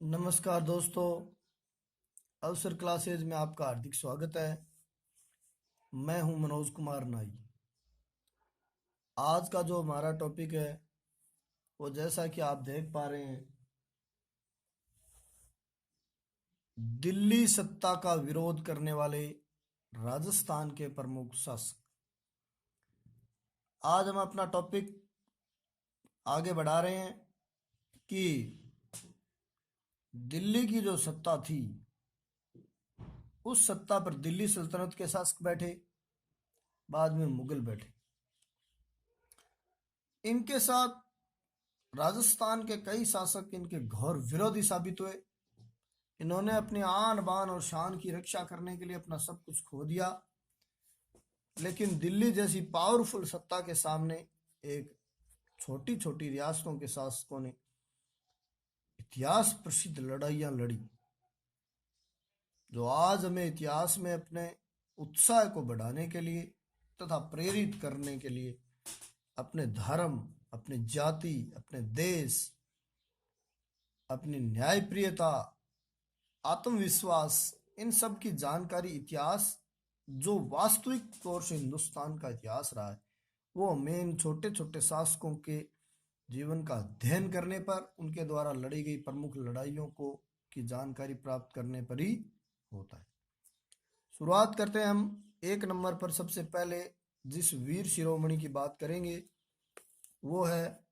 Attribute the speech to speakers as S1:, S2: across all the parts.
S1: नमस्कार दोस्तों। अवसर क्लासेज में आपका हार्दिक स्वागत है। मैं हूं मनोज कुमार नाई। आज का जो हमारा टॉपिक है वो जैसा कि आप देख पा रहे हैं, दिल्ली सत्ता का विरोध करने वाले राजस्थान के प्रमुख शासक। आज हम अपना टॉपिक आगे बढ़ा रहे हैं कि दिल्ली की जो सत्ता थी, उस सत्ता पर दिल्ली सल्तनत के शासक बैठे, बाद में मुगल बैठे। इनके साथ राजस्थान के कई शासक इनके घोर विरोधी साबित हुए। इन्होंने अपने आन बान और शान की रक्षा करने के लिए अपना सब कुछ खो दिया, लेकिन दिल्ली जैसी पावरफुल सत्ता के सामने एक छोटी छोटी रियासतों के शासकों ने इतिहास प्रसिद्ध लड़ाइयां लड़ी, जो आज हमें इतिहास में अपने उत्साह को बढ़ाने के लिए तथा प्रेरित करने के लिए अपने धर्म, अपनी जाति, अपने देश, अपनी न्यायप्रियता, आत्मविश्वास, इन सब की जानकारी, इतिहास जो वास्तविक तौर से हिंदुस्तान का इतिहास रहा है, वो हमें इन छोटे छोटे शासकों के जीवन का अध्ययन करने पर, उनके द्वारा लड़ी गई प्रमुख लड़ाइयों को की जानकारी प्राप्त करने पर ही होता है। शुरुआत करते हैं हम। एक नंबर पर सबसे पहले जिस वीर शिरोमणि की बात करेंगे वो है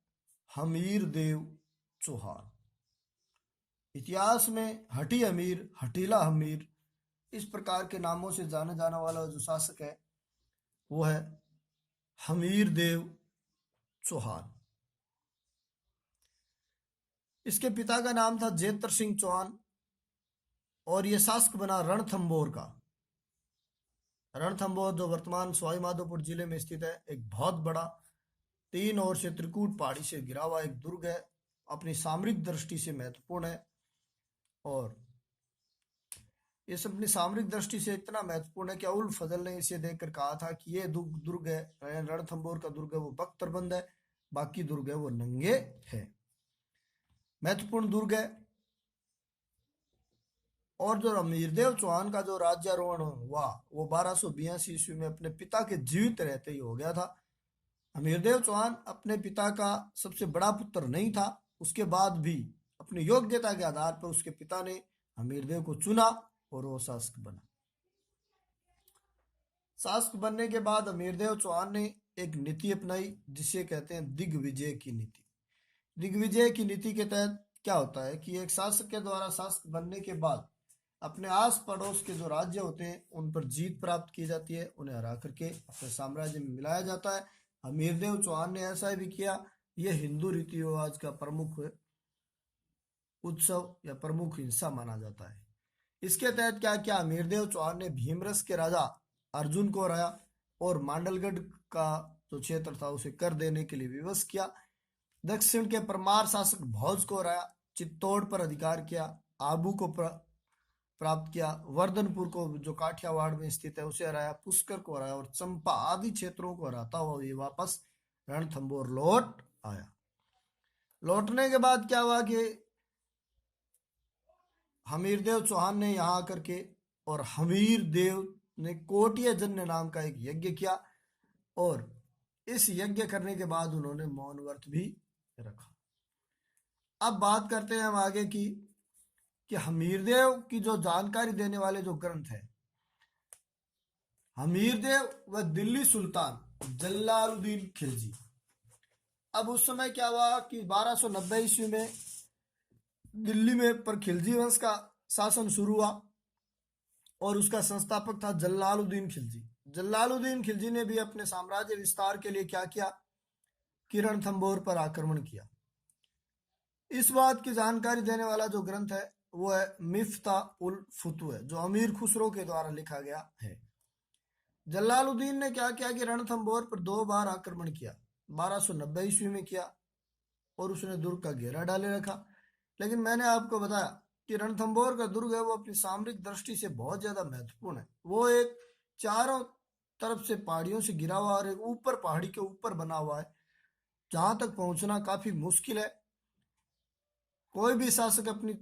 S1: हमीर देव चौहान। इतिहास में हठी अमीर, हठीला हमीर, इस प्रकार के नामों से जाना जाने वाला जो शासक है वो है हमीर देव चौहान। इसके पिता का नाम था जेतर सिंह चौहान और ये शासक बना रणथंभौर का। रणथंभौर जो वर्तमान सवाई माधोपुर जिले में स्थित है, एक बहुत बड़ा 3 ओर से त्रिकूट पहाड़ी से घिरा हुआ एक दुर्ग है। अपनी सामरिक दृष्टि से महत्वपूर्ण है और इस अपनी सामरिक दृष्टि से इतना महत्वपूर्ण है कि अउल फजल ने इसे देखकर कहा था कि ये दुर्ग है, रणथंभौर का दुर्ग है वो बख्तरबंद है, बाकी दुर्ग है वो नंगे है। महत्वपूर्ण दुर्ग है। और जो अमीरदेव चौहान का जो राज्यारोहण हुआ वो 1282 ईस्वी में अपने पिता के जीवित रहते ही हो गया था। अमीरदेव चौहान अपने पिता का सबसे बड़ा पुत्र नहीं था, उसके बाद भी अपनी योग्यता के आधार पर उसके पिता ने अमीरदेव को चुना और वो शासक बना। शासक बनने के बाद अमीरदेव चौहान ने एक नीति अपनाई जिसे कहते हैं दिग्विजय की नीति। दिग्विजय की नीति के तहत क्या होता है कि एक शासक के द्वारा शासक बनने के बाद अपने आस पड़ोस के जो राज्य होते हैं उन पर जीत प्राप्त की जाती है, उन्हें हरा करके अपने साम्राज्य में मिलाया जाता है। अमीरदेव चौहान ने ऐसा भी किया। यह हिंदू रीति रिवाज का प्रमुख उत्सव या प्रमुख हिस्सा माना जाता है। इसके तहत क्या किया, अमीरदेव चौहान ने भीमरस के राजा अर्जुन को हराया और मांडलगढ़ का जो क्षेत्र था उसे कर देने के लिए विवश किया। दक्षिण के परमार शासक भोज को हराया, चित्तौड़ पर अधिकार किया, आबू को प्राप्त किया, वर्धनपुर को जो काठियावाड़ में स्थित है उसे हराया, पुष्कर को हराया और चंपा आदि क्षेत्रों को हराता हुआ ये वापस रणथंभौर लौट आया। लौटने के बाद क्या हुआ कि हमीरदेव चौहान ने यहाँ आकर के और हमीर देव ने कोटिया जन्य नाम का एक यज्ञ किया और इस यज्ञ करने के बाद उन्होंने मौन व्रत भी रखा। अब बात करते हैं हम आगे की कि हमीरदेव की जो जानकारी देने वाले जो ग्रंथ है, हमीरदेव व दिल्ली सुल्तान जलालुद्दीन खिलजी। अब उस समय क्या हुआ कि 1290 ईस्वी में दिल्ली में पर खिलजी वंश का शासन शुरू हुआ और उसका संस्थापक था जलालुद्दीन खिलजी। जलालुद्दीन खिलजी ने भी अपने साम्राज्य विस्तार के लिए क्या किया कि रणथंभौर पर आक्रमण किया। इस बात की जानकारी देने वाला जो ग्रंथ है वो है मिफ्ता उल फुतुह, जो अमीर खुसरो के द्वारा लिखा गया है। जलालुद्दीन ने क्या किया कि रणथंभौर पर 2 बार आक्रमण किया। 1290 ईस्वी में किया और उसने दुर्ग का घेरा डाले रखा। लेकिन मैंने आपको बताया कि रणथंभौर का दुर्ग है वो अपनी सामरिक दृष्टि से बहुत ज्यादा महत्वपूर्ण है। वो एक चारों तरफ से पहाड़ियों से घिरा हुआ और एक ऊपर पहाड़ी के ऊपर बना हुआ है, जहां तक पहुंचना काफी मुश्किल है। कोई भी शासक अपनी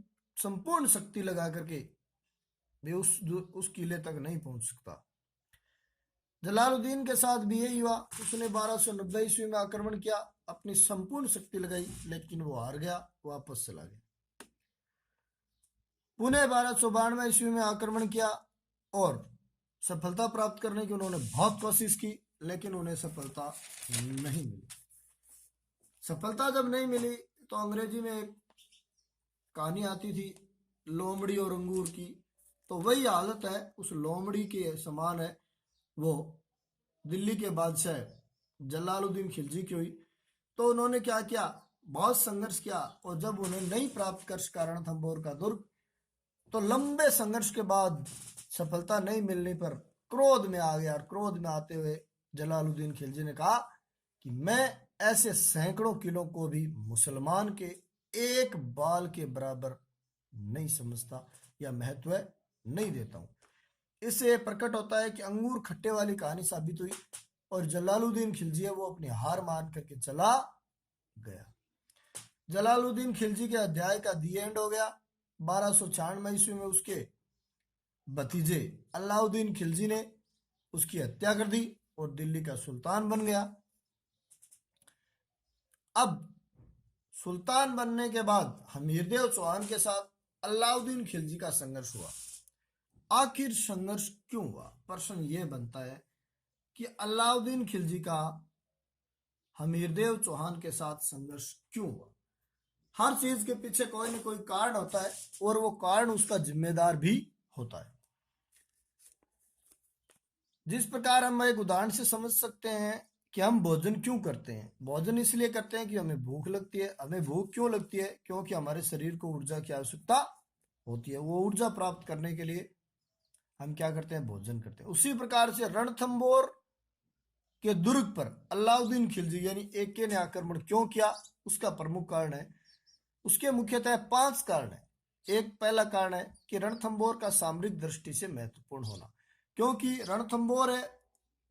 S1: संपूर्ण शक्ति लगा करके भी उस किले तक नहीं पहुंच सकता। जलालुद्दीन के साथ भी यही हुआ। उसने 1290 ईस्वी में आक्रमण किया, अपनी संपूर्ण शक्ति लगाई, लेकिन वो हार गया, वापस चला गया। पुनः 1292 ईस्वी में आक्रमण किया और सफलता प्राप्त करने की उन्होंने बहुत कोशिश की, लेकिन उन्हें सफलता नहीं मिली। सफलता जब नहीं मिली तो अंग्रेजी में एक कहानी आती थी लोमड़ी और अंगूर की, तो वही हालत है, उस लोमड़ी के समान है वो दिल्ली के बादशाह जलालुद्दीन खिलजी की हुई। तो उन्होंने क्या किया, बहुत संघर्ष किया, और जब उन्हें नहीं प्राप्त कर सका रणथंभौर का दुर्ग, तो लंबे संघर्ष के बाद सफलता नहीं मिलने पर क्रोध में आ गया, और क्रोध में आते हुए जलालुद्दीन खिलजी ने कहा कि मैं ऐसे सैकड़ों किलों को भी मुसलमान के एक बाल के बराबर नहीं समझता या महत्व नहीं देता हूं। इससे प्रकट होता है कि अंगूर खट्टे वाली कहानी साबित हुई, और जलालुद्दीन खिलजी है वो अपनी हार मान करके चला गया। जलालुद्दीन खिलजी के अध्याय का दी एंड हो गया। 1296 ईस्वी में उसके भतीजे अलाउद्दीन खिलजी ने उसकी हत्या कर दी और दिल्ली का सुल्तान बन गया। अब सुल्तान बनने के बाद हमीरदेव चौहान के साथ अलाउद्दीन खिलजी का संघर्ष हुआ। आखिर संघर्ष क्यों हुआ? प्रश्न यह बनता है कि अलाउद्दीन खिलजी का हमीरदेव चौहान के साथ संघर्ष क्यों हुआ? हर चीज के पीछे कोई न कोई कारण होता है, और वो कारण उसका जिम्मेदार भी होता है। जिस प्रकार हम एक उदाहरण से समझ सकते हैं कि हम भोजन क्यों करते हैं। भोजन इसलिए करते हैं कि हमें भूख लगती है। हमें भूख क्यों लगती है? क्योंकि हमारे शरीर को ऊर्जा की आवश्यकता होती है। वो ऊर्जा प्राप्त करने के लिए हम क्या करते हैं? भोजन करते हैं। उसी प्रकार से रणथंभौर के दुर्ग पर अलाउद्दीन खिलजी यानी एके ने आक्रमण क्यों किया? उसका प्रमुख कारण है, उसके मुख्यतः 5 कारण है। एक पहला कारण है कि रणथंभौर का सामरिक दृष्टि से महत्वपूर्ण होना, क्योंकि रणथंभौर है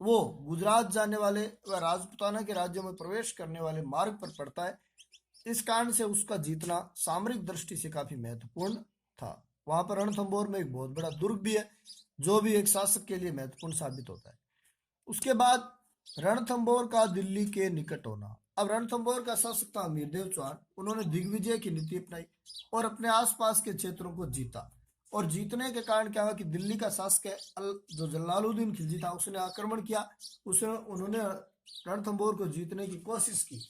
S1: वो गुजरात जाने वाले व राजपुताना के राज्यों में प्रवेश करने वाले मार्ग पर पड़ता है। इस कारण से उसका जीतना सामरिक दृष्टि से काफी महत्वपूर्ण था। वहां पर रणथंभौर में एक बहुत बड़ा दुर्ग भी है, जो भी एक शासक के लिए महत्वपूर्ण साबित होता है। उसके बाद रणथंभौर का दिल्ली के निकट होना। अब रणथंभौर का शासक था हमीरदेव चौहान। उन्होंने दिग्विजय की नीति अपनाई और अपने आसपास के क्षेत्रों को जीता, और जीतने के कारण क्या हुआ कि दिल्ली का शासक जो जलालुद्दीन खिलजी था उसने आक्रमण किया। उन्होंने रणथंभौर को जीतने की कोशिश की,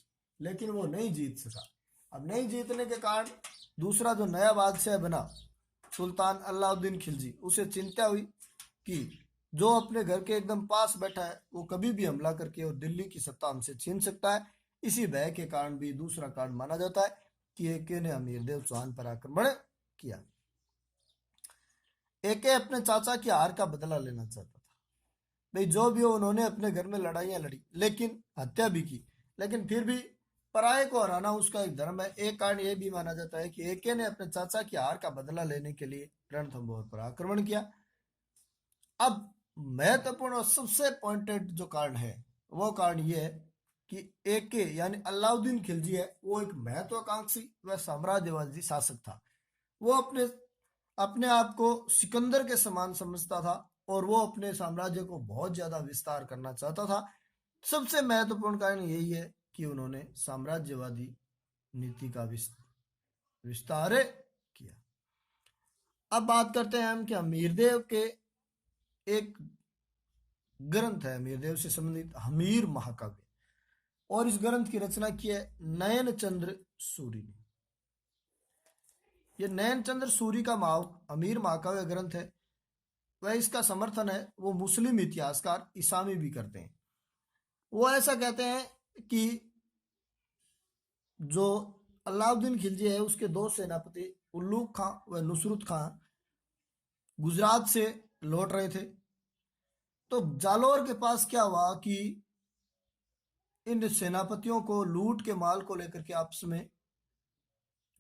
S1: लेकिन वो नहीं जीत सका। अब नहीं जीतने के कारण दूसरा जो नया बादशाह बना सुल्तान अलाउद्दीन खिलजी, उसे चिंता हुई कि जो अपने घर के एकदम पास बैठा है वो कभी भी हमला करके और दिल्ली की सत्ता हमसे छीन सकता है। इसी भय के कारण भी दूसरा कारण माना जाता है कि एके ने हमीरदेव चौहान पर आक्रमण किया। एके अपने चाचा की हार का बदला लेना चाहता था। भाई जो भी हो, उन्होंने अपने घर में लड़ाइयां लड़ी, लेकिन हत्या भी की, लेकिन फिर भी पराये को हराना उसका एक धर्म है। एक कारण यह भी माना जाता है कि एके ने अपने चाचा की हार का बदला लेने के लिए रणथंभौर पर आक्रमण किया। अब महत्वपूर्ण और सबसे पॉइंटेड जो कारण है वो कारण ये है कि एके यानी अलाउद्दीन खिलजी है वो एक महत्वाकांक्षी व साम्राज्यवादी शासक था। वो अपने आप को सिकंदर के समान समझता था, और वो अपने साम्राज्य को बहुत ज्यादा विस्तार करना चाहता था। सबसे महत्वपूर्ण कारण यही है कि उन्होंने साम्राज्यवादी नीति का विस्तार किया। अब बात करते हैं हम कि हमीरदेव के एक ग्रंथ है हमीरदेव से संबंधित हमीर महाकाव्य, और इस ग्रंथ की रचना की है नयन चंद्र सूरी ने। यह नयन चंद्र सूरी का हमीर महाकाव्य ग्रंथ है। वह इसका समर्थन है वो मुस्लिम इतिहासकार इसामी भी करते हैं। वो ऐसा कहते हैं कि जो अलाउद्दीन खिलजी है उसके 2 सेनापति उल्लूक खां व नुसरत खां गुजरात से लौट रहे थे। तो जालोर के पास क्या हुआ कि इन सेनापतियों को लूट के माल को लेकर के आपस में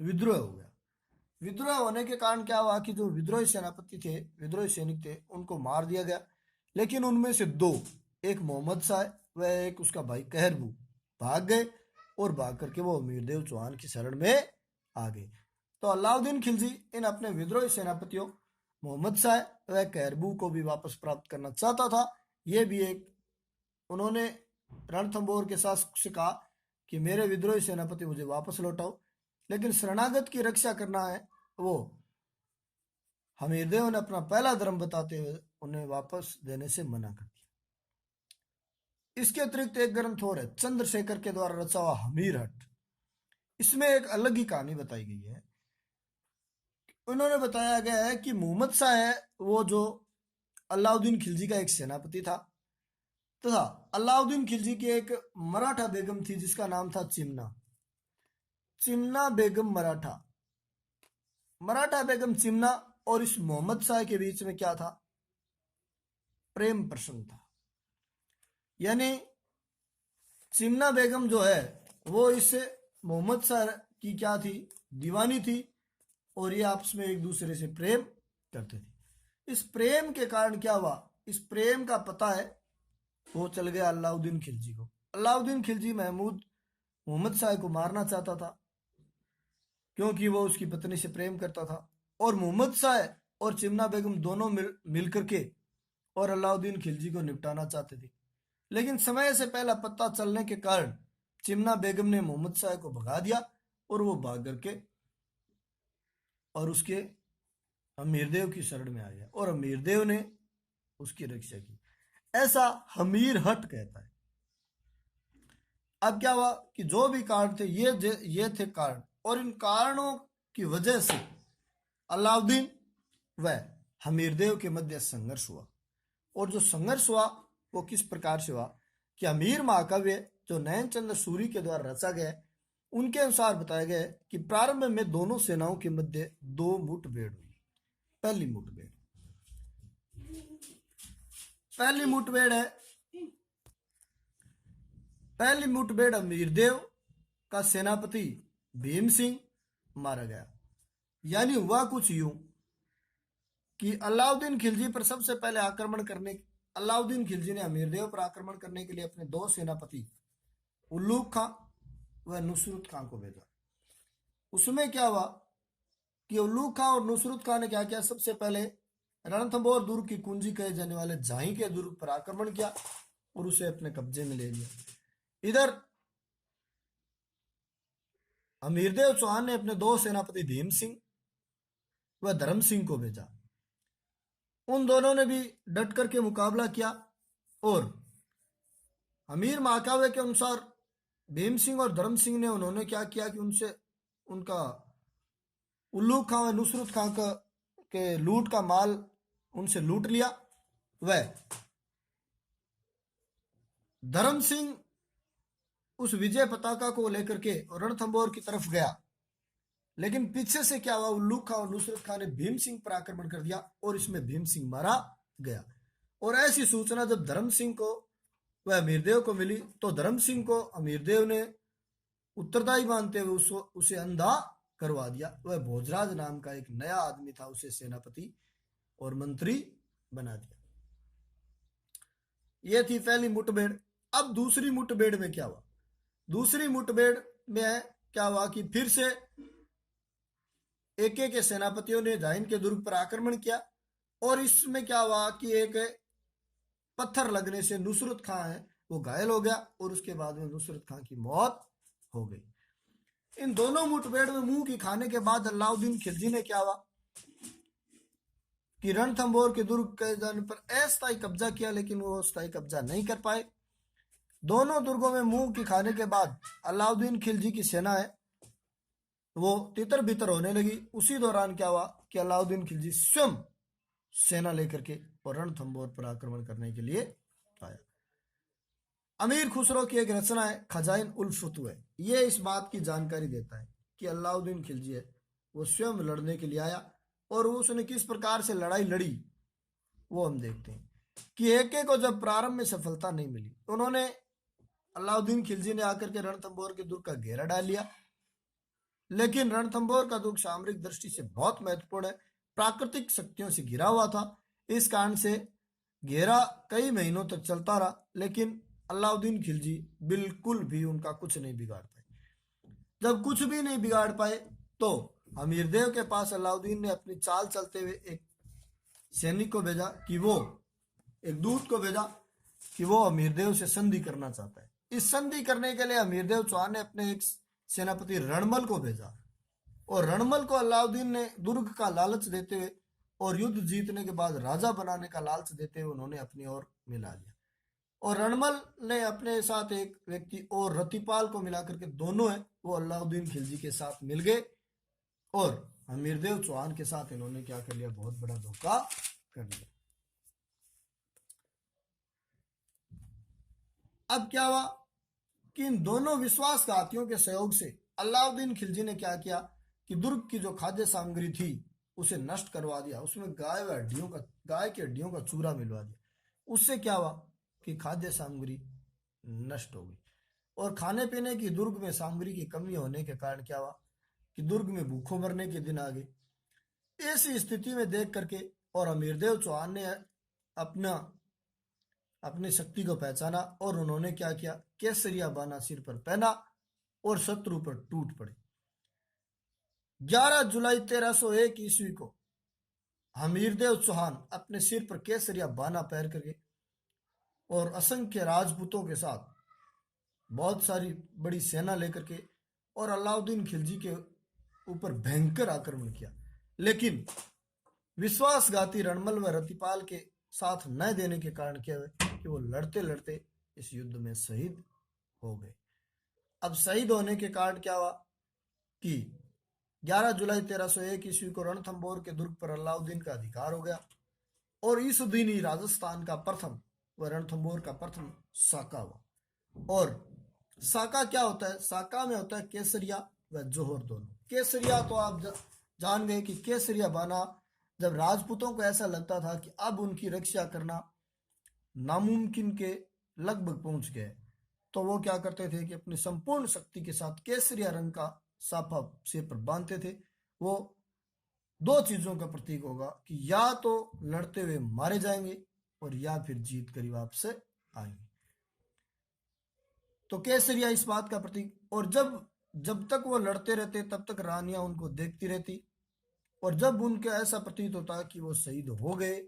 S1: विद्रोह हो गया। विद्रोह होने के कारण क्या हुआ कि जो विद्रोही सेनापति थे, विद्रोही सैनिक थे, उनको मार दिया गया। लेकिन उनमें से 2, एक मोहम्मद शाह व एक उसका भाई कहरबू भाग गए, और भाग करके वो हमीरदेव चौहान की शरण में आ गए। तो अलाउद्दीन खिलजी इन अपने विद्रोही सेनापतियों मोहम्मद शाह व कैरबू को भी वापस प्राप्त करना चाहता था। ये भी एक उन्होंने रणथंभौर के शासक से कहा कि मेरे विद्रोही सेनापति मुझे वापस लौटाओ, लेकिन शरणागत की रक्षा करना है वो हमीरदेव ने अपना पहला धर्म बताते हुए उन्हें वापस देने से मना कर दिया। इसके अतिरिक्त एक ग्रंथ और है चंद्रशेखर के द्वारा रचा हुआ हमीर हट। इसमें एक अलग ही कहानी बताई गई है। उन्होंने बताया गया है कि मोहम्मद शाह है वो जो अलाउद्दीन खिलजी का एक सेनापति था, तथा अलाउद्दीन खिलजी की एक मराठा बेगम थी जिसका नाम था चिमना चिमना बेगम मराठा बेगम चिमना और इस मोहम्मद शाह के बीच में क्या था, प्रेम प्रसंग था। यानी चिमना बेगम जो है वो इस मोहम्मद शाह की क्या थी, दीवानी थी, और ये आपस में एक दूसरे से प्रेम करते थे। इस प्रेम के कारण क्या हुआ, इस प्रेम का पता है वो चल गया अलाउद्दीन खिलजी को। अलाउद्दीन खिलजी मोहम्मद शाह को मारना चाहता था क्योंकि वो उसकी पत्नी से प्रेम करता था, और मोहम्मद शाह और चिमना बेगम दोनों मिल करके और अलाउद्दीन खिलजी को निपटाना चाहते थे। लेकिन समय से पहला पता चलने के कारण चिमना बेगम ने मोहम्मद शाह को भगा दिया और वो भाग करके और उसके हमीरदेव की शरण में आ गया और हमीरदेव ने उसकी रक्षा की। ऐसा हमीर हट कहता है। अब क्या हुआ कि जो भी कारण थे ये थे कारण, और इन कारणों की वजह से अलाउद्दीन व हमीरदेव के मध्य संघर्ष हुआ। और जो संघर्ष हुआ वो किस प्रकार से हुआ कि अमीर महाकाव्य जो नयनचंद्र सूरी के द्वारा रचा गया है उनके अनुसार बताया गया है कि प्रारंभ में दोनों सेनाओं के मध्य दो मुठभेड़ हुई। पहली मुठभेड़ अमीरदेव का सेनापति भीम सिंह मारा गया। यानी हुआ कुछ यूं कि अलाउद्दीन खिलजी पर सबसे पहले अलाउद्दीन खिलजी ने अमीरदेव पर आक्रमण करने के लिए अपने दो सेनापति उल्लूक खां व नुसरत खां को भेजा। उसमें क्या हुआ कि उल्लूक खां और नुसरत खां ने क्या किया, सबसे पहले रणथंभौर दुर्ग की कुंजी कहे जाने वाले झाई के दुर्ग पर आक्रमण किया और उसे अपने कब्जे में ले लिया। इधर अमीरदेव चौहान ने अपने दो सेनापति भीम सिंह व धर्म सिंह को भेजा। उन दोनों ने भी डट करके मुकाबला किया और अमीर महाकाव्य के अनुसार भीम सिंह और धर्म सिंह ने उन्होंने क्या किया कि उनका उल्लू खां व नुसरत खां के लूट का माल उनसे लूट लिया। वह धर्म सिंह उस विजय पताका को लेकर के रणथंभौर की तरफ गया, लेकिन पीछे से क्या हुआ, उल्लू खां और नुसरत खां ने भीम सिंह पर आक्रमण कर दिया और इसमें भीम सिंह मारा गया। और ऐसी सूचना जब धर्म सिंह को वह अमीरदेव को मिली तो धर्म सिंह को अमीरदेव ने उत्तरदायी मानते हुए उसे अंधा करवा दिया। वह भोजराज नाम का एक नया आदमी था, उसे सेनापति और मंत्री बना दिया। यह थी पहली मुठभेड़। अब दूसरी मुठभेड़ में क्या हुआ, दूसरी मुठभेड़ में क्या हुआ कि फिर से एक के सेनापतियों ने जाइन के दुर्ग पर आक्रमण किया और इसमें क्या हुआ कि एक पत्थर लगने से नुसरत खां है वो घायल हो गया और उसके बाद में नुसरत खां की मौत हो गई। इन दोनों मुठभेड़ में मुंह की खाने के बाद अलाउद्दीन खिलजी ने क्या हुआ कि रणथंभौर के दुर्ग के जाने पर अस्थायी कब्जा किया, लेकिन वो अस्थायी कब्जा नहीं कर पाए। दोनों दुर्गों में मुंह की खाने के बाद अलाउद्दीन खिलजी की सेना है वो तितर बितर होने लगी। उसी दौरान क्या हुआ कि अलाउद्दीन खिलजी स्वयं सेना लेकर के और रणथंभौर पर आक्रमण करने के लिए आया। अमीर खुसरो की एक रचना है खजाइन उल फुतुह, ये इस बात की जानकारी देता है कि अलाउद्दीन खिलजी है वो स्वयं लड़ने के लिए आया और उसने किस प्रकार से लड़ाई लड़ी वो हम देखते हैं कि एक को जब प्रारंभ में सफलता नहीं मिली, उन्होंने अलाउद्दीन खिलजी ने आकर के रणथंभौर के दुर्ग का घेरा डाल लिया। लेकिन रणथंभौर का दुर्ग सामरिक दृष्टि से बहुत महत्वपूर्ण है, प्राकृतिक शक्तियों से घिरा हुआ था। इस कारण से घेरा कई महीनों तक चलता रहा, लेकिन अलाउद्दीन खिलजी बिल्कुल भी उनका कुछ नहीं बिगाड़ पाए। जब कुछ भी नहीं बिगाड़ पाए तो अमीरदेव के पास अलाउद्दीन ने अपनी चाल चलते हुए एक सैनिक को भेजा कि वो एक दूत को भेजा कि वो अमीरदेव से संधि करना चाहता है। इस संधि करने के लिए अमीरदेव चौहान ने अपने एक सेनापति रणमल को भेजा और रणमल को अलाउद्दीन ने दुर्ग का लालच देते हुए और युद्ध जीतने के बाद राजा बनाने का लालच देते हुए उन्होंने अपनी ओर मिला लिया। और रणमल ने अपने साथ एक व्यक्ति और रतिपाल को मिलाकर के दोनों है वो अलाउद्दीन खिलजी के साथ मिल गए और अमीरदेव चौहान के साथ इन्होंने क्या कर लिया, बहुत बड़ा धोखा कर लिया। अब क्या हुआ कि इन दोनों विश्वासघातियों के सहयोग से अलाउद्दीन खिलजी ने क्या किया कि दुर्ग की जो खाद्य सामग्री थी उसे नष्ट करवा दिया, उसमें गाय की हड्डियों का चूरा मिलवा दिया। उससे क्या हुआ कि खाद्य सामग्री नष्ट हो गई और खाने पीने की दुर्ग में सामग्री की कमी होने के कारण क्या हुआ कि दुर्ग में भूखों मरने के दिन आ गए। ऐसी स्थिति में देख करके और अमीरदेव चौहान ने अपनी शक्ति को पहचाना और उन्होंने क्या किया, केसरिया बाना सिर पर पहना और शत्रु पर टूट पड़े। 11 जुलाई 1301 ईस्वी को अमीरदेव चौहान अपने सिर पर केसरिया बाना पहन करके और असंख्य राजपूतों के साथ बहुत सारी बड़ी सेना लेकर के और अलाउद्दीन खिलजी के ऊपर भयंकर आक्रमण किया। लेकिन विश्वासघाती रणमल व रतिपाल के साथ न देने के कारण क्या हुआ कि वो लड़ते लड़ते इस युद्ध में शहीद हो गए। अब शहीद होने के कारण क्या हुआ कि 11 जुलाई 1301 ईस्वी को रणथंभौर के दुर्ग पर अलाउद्दीन का अधिकार हो गया और इस दिन ही राजस्थान का प्रथम व रणथंभौर का प्रथम साका हुआ। और साका क्या होता है, साका में होता है केसरिया व जोहर दोनों। केसरिया तो आप जान गए कि केसरिया बाना जब राजपूतों को ऐसा लगता था कि अब उनकी रक्षा करना नामुमकिन के लगभग पहुंच गए तो वो क्या करते थे कि अपनी संपूर्ण शक्ति के साथ केसरिया रंग का साफा सिर पर बांधते थे। वो दो चीजों का प्रतीक होगा कि या तो लड़ते हुए मारे जाएंगे और या फिर जीत कर वापस आएंगे। तो केसरिया इस बात का प्रतीक। और जब तक वो लड़ते रहते तब तक रानियां उनको देखती रहती और जब उनके ऐसा प्रतीत होता कि वो शहीद हो गए,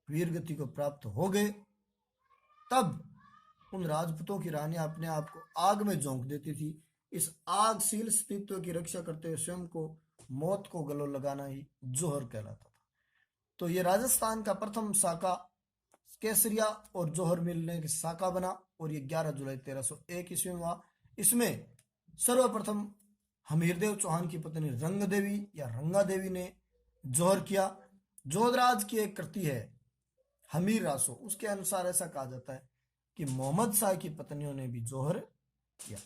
S1: वीर गति को प्राप्त हो गए, तब उन राजपूतों की रानियां अपने आप को आग में झोंक देती थी। इस आगशील अस्तित्व की रक्षा करते हुए स्वयं को मौत को गले लगाना ही जोहर कहलाता था। तो ये राजस्थान का प्रथम साका केसरिया और जोहर मिलने के साका बना और ये 11 जुलाई 1301 ईस्वी में हुआ। इसमें सर्वप्रथम हमीरदेव चौहान की पत्नी रंग देवी या रंगा देवी ने जोहर किया। जोधराज की एक कृति है हमीर रासो, उसके अनुसार ऐसा कहा जाता है कि मोहम्मद शाह की पत्नियों ने भी जोहर किया।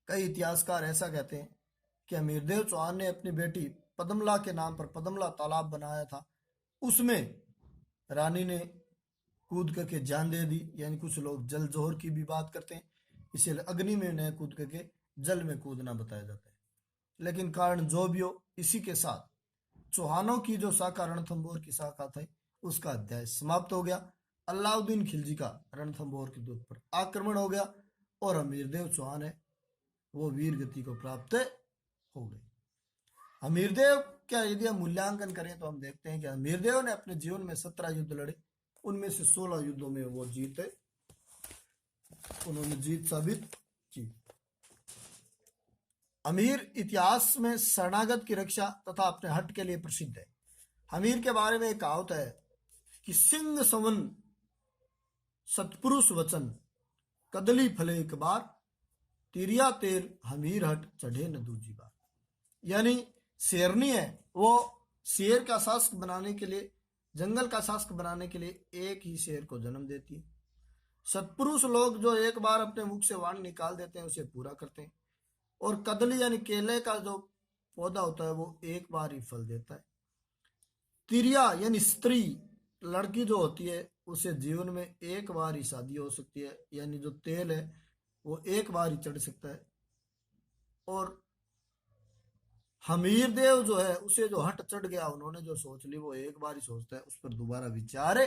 S1: कई इतिहासकार ऐसा कहते हैं कि अमीरदेव चौहान ने अपनी बेटी पदमला के नाम पर पदमला तालाब बनाया था, उसमें रानी ने कूद करके जान दे दी। यानी कुछ लोग जल जोहर की भी बात करते हैं, इसे अग्नि में न कूद करके जल में कूदना बताया जाता है। लेकिन कारण जो भी हो, इसी के साथ चौहानों की जो शाखा रणथंभौर की शाखा थी उसका अध्याय समाप्त हो गया। अलाउद्दीन खिलजी का रणथंभौर के दुर्ग पर आक्रमण हो गया और अमीरदेव चौहान है वो वीर गति को प्राप्त हो गए। अमीरदेव क्या यदि हम मूल्यांकन करें तो हम देखते हैं कि अमीरदेव ने अपने जीवन में 17 युद्ध लड़े, उनमें से 16 युद्धों में वो उन्होंने जीत साबित की। अमीर इतिहास में शरणागत की रक्षा तथा अपने हट के लिए प्रसिद्ध है। अमीर के बारे में एक कहावत है कि सिंह सवन सतपुरुष वचन कदली फले एक बार, तिरिया तेल हमीर हट चढ़े न दूजी बार। यानी शेरनी है वो शेर का शासक बनाने के लिए, जंगल का शासक बनाने के लिए एक ही शेर को जन्म देती है। सत्पुरुष लोग जो एक बार अपने मुख से वाणी निकाल देते हैं उसे पूरा करते हैं। और कदली यानी केले का जो पौधा होता है वो एक बार ही फल देता है। तिरिया यानी स्त्री, लड़की जो होती है उसे जीवन में एक बार ही शादी हो सकती है, यानी जो तेल है वो एक बार ही चढ़ सकता है। और हमीरदेव जो है उसे जो हट चढ़ गया, उन्होंने जो सोच ली वो एक बार ही सोचता है, उस पर दोबारा विचार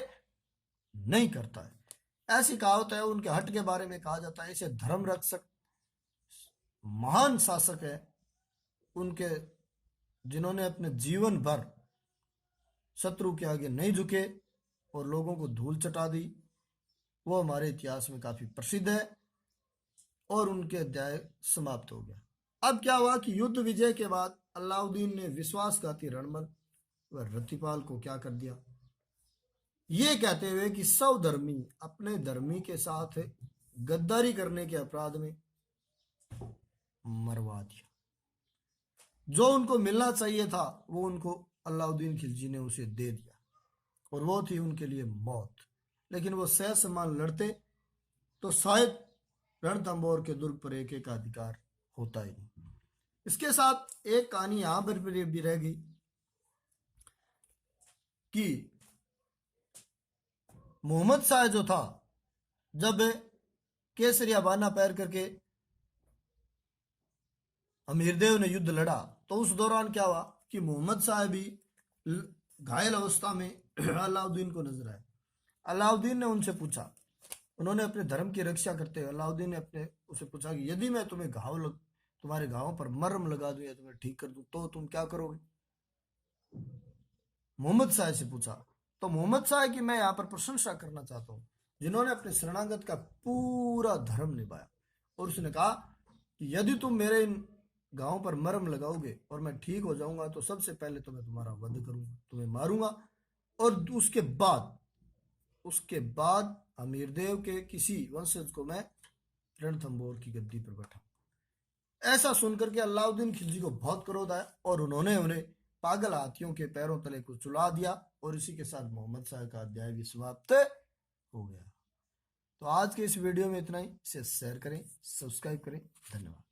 S1: नहीं करता है। ऐसी कहावत है। उनके हट के बारे में कहा जाता है इसे धर्म रक्षक महान शासक है। उनके जिन्होंने अपने जीवन भर शत्रु के आगे नहीं झुके और लोगों को धूल चटा दी, वो हमारे इतिहास में काफी प्रसिद्ध है और उनके अध्याय समाप्त हो गया। अब क्या हुआ कि युद्ध विजय के बाद अलाउद्दीन ने विश्वासघाती रणमल व रतिपाल को क्या कर दिया, ये कहते हुए कि सवधर्मी अपने धर्मी के साथ गद्दारी करने के अपराध में मरवा दिया। जो उनको मिलना चाहिए था वो उनको अलाउद्दीन खिलजी ने उसे दे दिया और वो थी उनके लिए मौत। लेकिन वो सह सम्मान लड़ते तो शायद रणथंभौर के दुर्ग पर एक का अधिकार होता ही नहीं। इसके साथ एक कहानी यहां पर भी रह गई कि मोहम्मद शाह जो था, जब केसरिया बाना पैर करके अमीरदेव ने युद्ध लड़ा तो उस दौरान क्या हुआ कि मोहम्मद शाह भी घायल अवस्था में अलाउद्दीन को नजर आए। अलाउद्दीन ने उनसे पूछा, उन्होंने अपने धर्म की रक्षा करते हुए अलाउद्दीन ने अपने उसे पूछा कि यदि मैं तुम्हें तुम्हारे घावों पर मरहम लगा दूं या तुम्हें ठीक कर दूं तो तुम क्या करोगे? मोहम्मद शाह से पूछा। तो मोहम्मद शाह की मैं यहाँ पर प्रशंसा करना चाहता हूँ, जिन्होंने अपने शरणागत का पूरा धर्म निभाया। और उसने कहा कि यदि तुम मेरे इन घावों पर मरहम लगाओगे और मैं ठीक हो जाऊंगा तो सबसे पहले तो मैं तुम्हारा वध करूंगा, तुम्हें मारूंगा और उसके बाद अमीरदेव के किसी वंशज को मैं रणथंभौर की गद्दी पर बैठा। ऐसा सुनकर के अलाउद्दीन खिलजी को बहुत क्रोध आया और उन्होंने उन्हें पागल हाथियों के पैरों तले को चुला दिया और इसी के साथ मोहम्मद शाह का अध्याय भी समाप्त हो गया। तो आज के इस वीडियो में इतना ही। इसे शेयर करें, सब्सक्राइब करें। धन्यवाद।